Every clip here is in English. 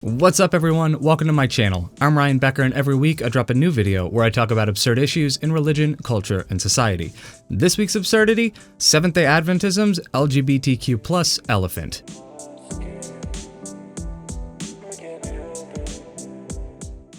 What's up everyone, welcome to my channel. I'm Ryan Becker and every week I drop a new video where I talk about absurd issues in religion, culture, and society. This week's absurdity, Seventh-day Adventism's LGBTQ+ elephant.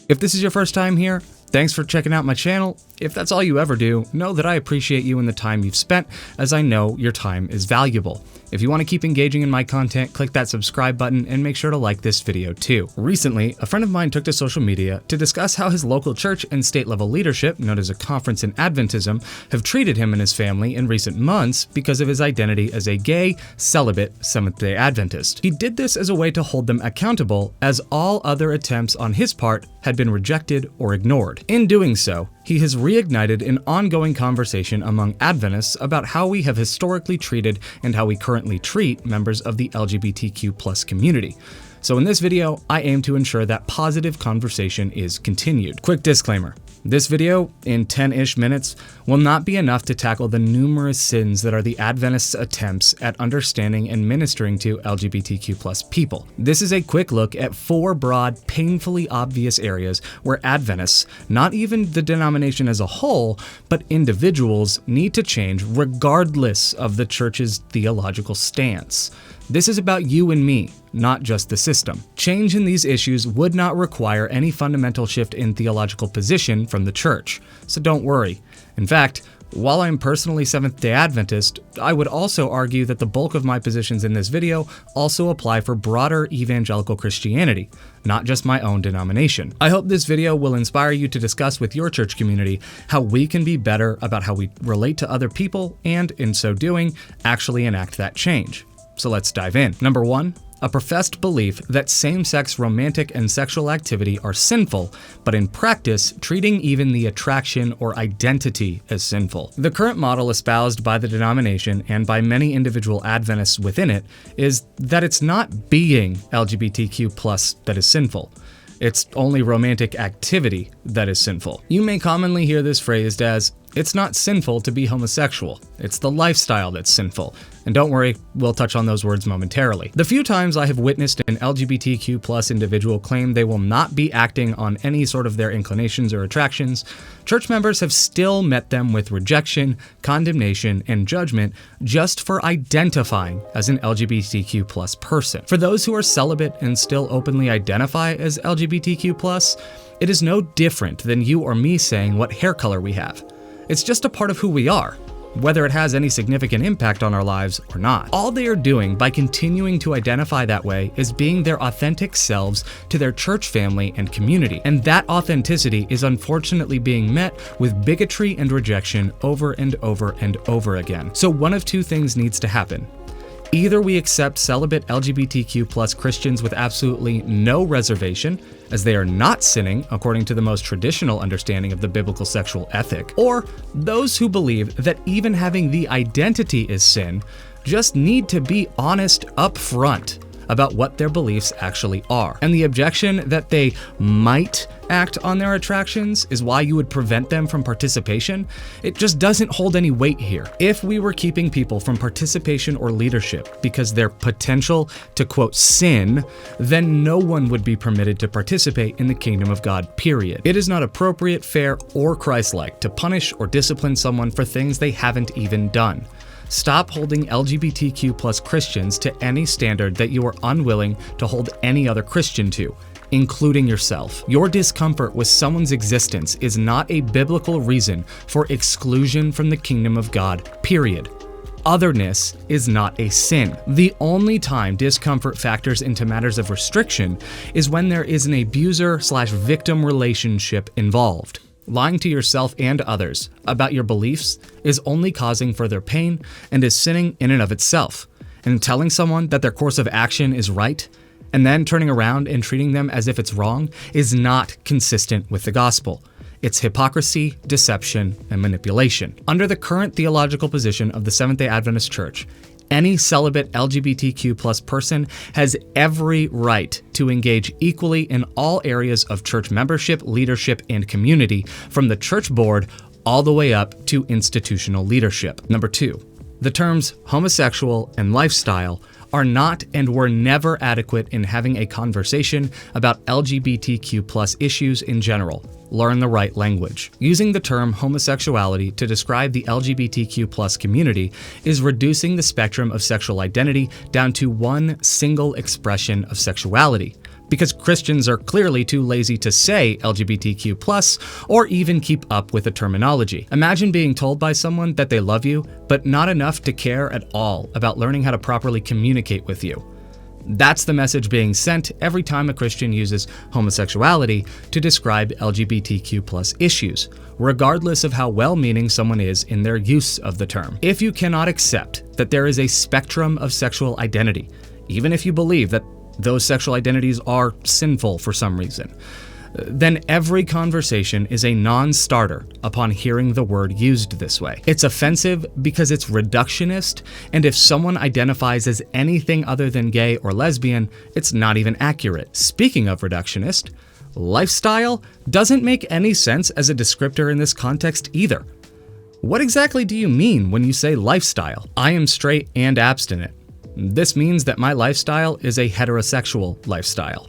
If this is your first time here, thanks for checking out my channel. If that's all you ever do, know that I appreciate you and the time you've spent, as I know your time is valuable. If you want to keep engaging in my content, click that subscribe button and make sure to like this video too. Recently, a friend of mine took to social media to discuss how his local church and state-level leadership, known as a conference in Adventism, have treated him and his family in recent months because of his identity as a gay, celibate Seventh-day Adventist. He did this as a way to hold them accountable, as all other attempts on his part had been rejected or ignored. In doing so, he has reignited an ongoing conversation among Adventists about how we have historically treated and how we currently treat members of the LGBTQ+ community. So in this video, I aim to ensure that positive conversation is continued. Quick disclaimer. This video, in 10-ish minutes, will not be enough to tackle the numerous sins that are the Adventists' attempts at understanding and ministering to LGBTQ+ people. This is a quick look at 4 broad, painfully obvious areas where Adventists, not even the denomination as a whole, but individuals, need to change regardless of the church's theological stance. This is about you and me, not just the system. Change in these issues would not require any fundamental shift in theological position from the church, so don't worry. In fact, while I'm personally Seventh-day Adventist, I would also argue that the bulk of my positions in this video also apply for broader evangelical Christianity, not just my own denomination. I hope this video will inspire you to discuss with your church community how we can be better about how we relate to other people and, in so doing, actually enact that change. So let's dive in. Number 1, a professed belief that same-sex romantic and sexual activity are sinful, but in practice, treating even the attraction or identity as sinful. The current model espoused by the denomination and by many individual Adventists within it is that it's not being LGBTQ+ that is sinful. It's only romantic activity that is sinful. You may commonly hear this phrased as, "It's not sinful to be homosexual. It's the lifestyle that's sinful." And don't worry, we'll touch on those words momentarily. The few times I have witnessed an LGBTQ+ individual claim they will not be acting on any sort of their inclinations or attractions, church members have still met them with rejection, condemnation, and judgment just for identifying as an LGBTQ+ person. For those who are celibate and still openly identify as LGBTQ+, it is no different than you or me saying what hair color we have. It's just a part of who we are, whether it has any significant impact on our lives or not. All they are doing by continuing to identify that way is being their authentic selves to their church family and community. And that authenticity is unfortunately being met with bigotry and rejection over and over and over again. So one of two things needs to happen. Either we accept celibate LGBTQ+ Christians with absolutely no reservation, as they are not sinning according to the most traditional understanding of the biblical sexual ethic, or those who believe that even having the identity is sin just need to be honest up front about what their beliefs actually are. And the objection that they might act on their attractions is why you would prevent them from participation, it just doesn't hold any weight here. If we were keeping people from participation or leadership because their potential to, quote, sin, then no one would be permitted to participate in the kingdom of God, period. It is not appropriate, fair, or Christ-like to punish or discipline someone for things they haven't even done. Stop holding LGBTQ+ Christians to any standard that you are unwilling to hold any other Christian to, including yourself. Your discomfort with someone's existence is not a biblical reason for exclusion from the kingdom of God, period. Otherness is not a sin. The only time discomfort factors into matters of restriction is when there is an abuser/victim relationship involved. Lying to yourself and others about your beliefs is only causing further pain and is sinning in and of itself. And telling someone that their course of action is right and then turning around and treating them as if it's wrong is not consistent with the gospel. It's hypocrisy, deception, and manipulation. Under the current theological position of the Seventh-day Adventist Church, any celibate LGBTQ+ person has every right to engage equally in all areas of church membership, leadership, and community, from the church board all the way up to institutional leadership. Number 2, the terms homosexual and lifestyle are not and were never adequate in having a conversation about LGBTQ+ issues in general. Learn the right language. Using the term homosexuality to describe the LGBTQ+ community is reducing the spectrum of sexual identity down to one single expression of sexuality, because Christians are clearly too lazy to say LGBTQ+, or even keep up with the terminology. Imagine being told by someone that they love you, but not enough to care at all about learning how to properly communicate with you. That's the message being sent every time a Christian uses homosexuality to describe LGBTQ+ issues, regardless of how well-meaning someone is in their use of the term. If you cannot accept that there is a spectrum of sexual identity, even if you believe that those sexual identities are sinful for some reason, then every conversation is a non-starter upon hearing the word used this way. It's offensive because it's reductionist, and if someone identifies as anything other than gay or lesbian, it's not even accurate. Speaking of reductionist, lifestyle doesn't make any sense as a descriptor in this context either. What exactly do you mean when you say lifestyle? I am straight and abstinent. This means that my lifestyle is a heterosexual lifestyle.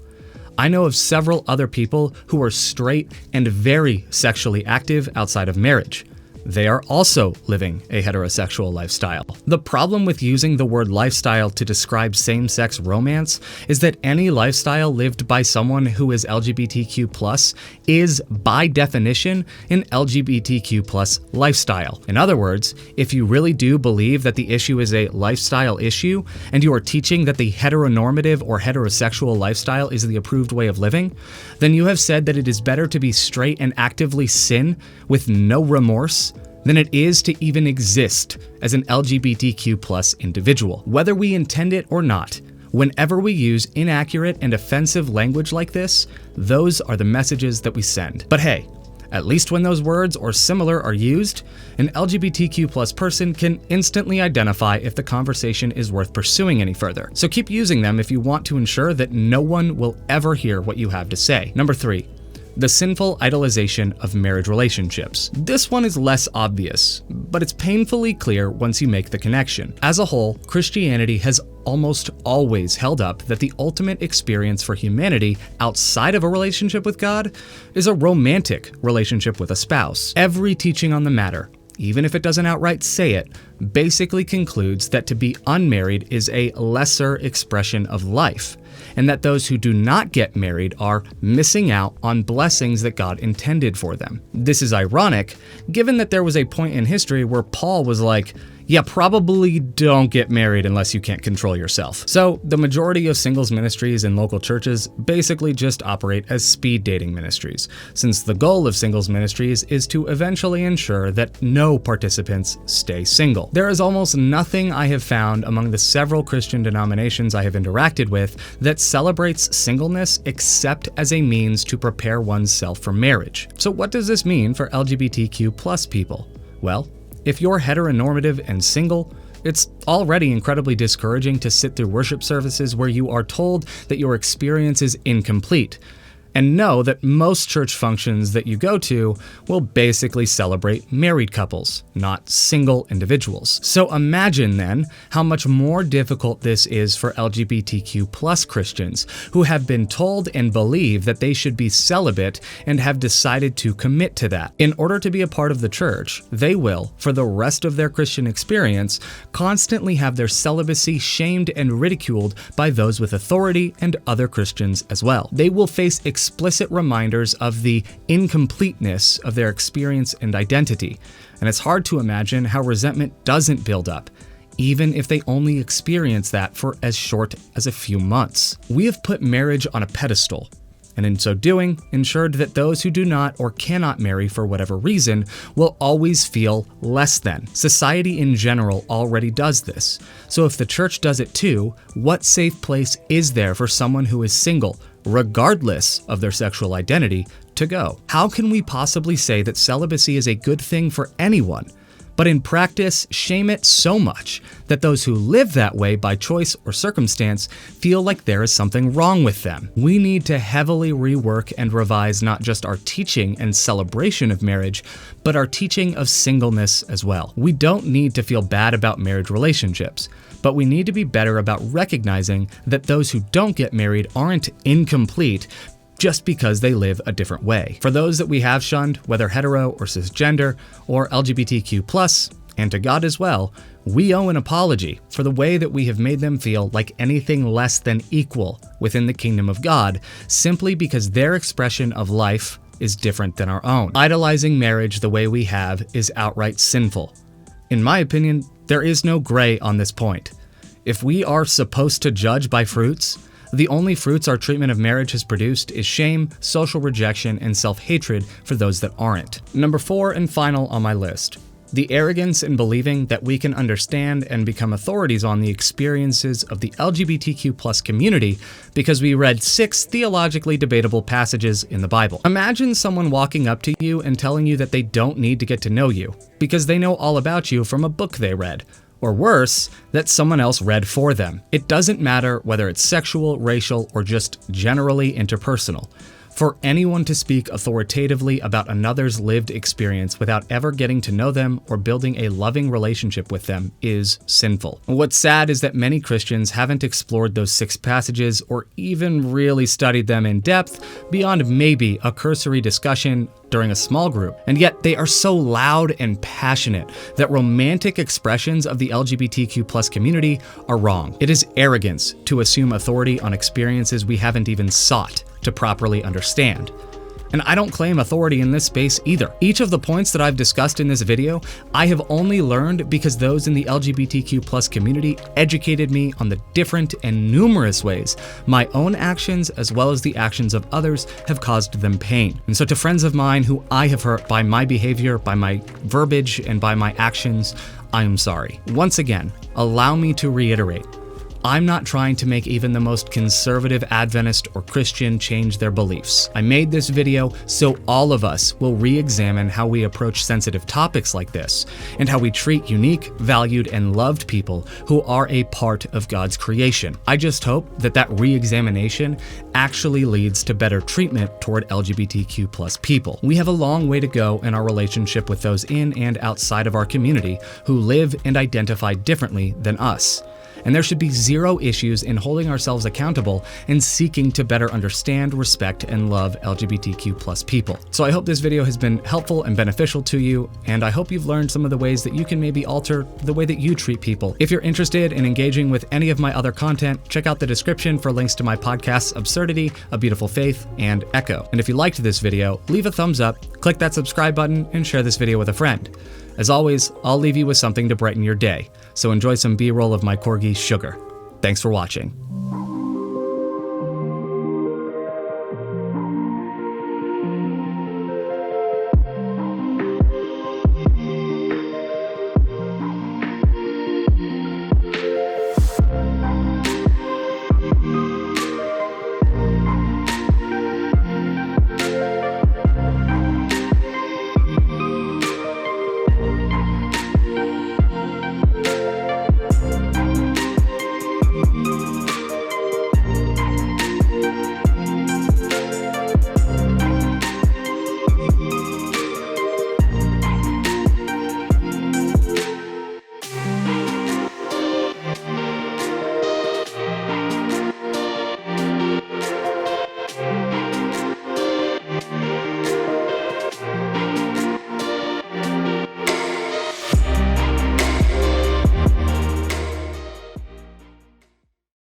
I know of several other people who are straight and very sexually active outside of marriage. They are also living a heterosexual lifestyle. The problem with using the word lifestyle to describe same-sex romance is that any lifestyle lived by someone who is LGBTQ+ is, by definition, an LGBTQ+ lifestyle. In other words, if you really do believe that the issue is a lifestyle issue, and you are teaching that the heteronormative or heterosexual lifestyle is the approved way of living, then you have said that it is better to be straight and actively sin with no remorse than it is to even exist as an LGBTQ+ individual. Whether we intend it or not, whenever we use inaccurate and offensive language like this, those are the messages that we send. But hey, at least when those words or similar are used, an LGBTQ+ person can instantly identify if the conversation is worth pursuing any further. So keep using them if you want to ensure that no one will ever hear what you have to say. Number 3. The sinful idolization of marriage relationships. This one is less obvious, but it's painfully clear once you make the connection. As a whole, Christianity has almost always held up that the ultimate experience for humanity outside of a relationship with God is a romantic relationship with a spouse. Every teaching on the matter, even if it doesn't outright say it, basically concludes that to be unmarried is a lesser expression of life, and that those who do not get married are missing out on blessings that God intended for them. This is ironic, given that there was a point in history where Paul was like, yeah, probably don't get married unless you can't control yourself. So the majority of singles ministries in local churches basically just operate as speed dating ministries, since the goal of singles ministries is to eventually ensure that no participants stay single. There is almost nothing I have found among the several Christian denominations I have interacted with that celebrates singleness except as a means to prepare oneself for marriage. So what does this mean for LGBTQ+ people? Well, if you're heteronormative and single, it's already incredibly discouraging to sit through worship services where you are told that your experience is incomplete, and know that most church functions that you go to will basically celebrate married couples, not single individuals. So imagine then how much more difficult this is for LGBTQ+ Christians who have been told and believe that they should be celibate and have decided to commit to that. In order to be a part of the church, they will, for the rest of their Christian experience, constantly have their celibacy shamed and ridiculed by those with authority and other Christians as well. They will face explicit reminders of the incompleteness of their experience and identity, and it's hard to imagine how resentment doesn't build up, even if they only experience that for as short as a few months. We have put marriage on a pedestal, and in so doing, ensured that those who do not or cannot marry for whatever reason will always feel less than. Society in general already does this, so if the church does it too, what safe place is there for someone who is single, regardless of their sexual identity, to go? How can we possibly say that celibacy is a good thing for anyone, but in practice, shame it so much that those who live that way by choice or circumstance feel like there is something wrong with them. We need to heavily rework and revise not just our teaching and celebration of marriage, but our teaching of singleness as well. We don't need to feel bad about marriage relationships, but we need to be better about recognizing that those who don't get married aren't incomplete just because they live a different way. For those that we have shunned, whether hetero or cisgender or LGBTQ+, and to God as well, we owe an apology for the way that we have made them feel like anything less than equal within the kingdom of God, simply because their expression of life is different than our own. Idolizing marriage the way we have is outright sinful. In my opinion, there is no gray on this point. If we are supposed to judge by fruits, the only fruits our treatment of marriage has produced is shame, social rejection, and self-hatred for those that aren't. Number 4 and final on my list. The arrogance in believing that we can understand and become authorities on the experiences of the LGBTQ+ community because we read 6 theologically debatable passages in the Bible. Imagine someone walking up to you and telling you that they don't need to get to know you because they know all about you from a book they read. Or worse, that someone else read for them. It doesn't matter whether it's sexual, racial, or just generally interpersonal. For anyone to speak authoritatively about another's lived experience without ever getting to know them or building a loving relationship with them is sinful. What's sad is that many Christians haven't explored those 6 passages or even really studied them in depth beyond maybe a cursory discussion during a small group. And yet they are so loud and passionate that romantic expressions of the LGBTQ+ community are wrong. It is arrogance to assume authority on experiences we haven't even sought to properly understand. And I don't claim authority in this space either. Each of the points that I've discussed in this video, I have only learned because those in the LGBTQ+ community educated me on the different and numerous ways my own actions as well as the actions of others have caused them pain. And so to friends of mine who I have hurt by my behavior, by my verbiage, and by my actions, I am sorry. Once again, allow me to reiterate, I'm not trying to make even the most conservative Adventist or Christian change their beliefs. I made this video so all of us will re-examine how we approach sensitive topics like this, and how we treat unique, valued, and loved people who are a part of God's creation. I just hope that that re-examination actually leads to better treatment toward LGBTQ+ people. We have a long way to go in our relationship with those in and outside of our community who live and identify differently than us. And there should be zero issues in holding ourselves accountable and seeking to better understand, respect, and love LGBTQ+ people. So I hope this video has been helpful and beneficial to you, and I hope you've learned some of the ways that you can maybe alter the way that you treat people. If you're interested in engaging with any of my other content, check out the description for links to my podcasts Absurdity, A Beautiful Faith, and Echo. And if you liked this video, leave a thumbs up, click that subscribe button, and share this video with a friend. As always, I'll leave you with something to brighten your day, so enjoy some B-roll of my corgi, Sugar. Thanks for watching.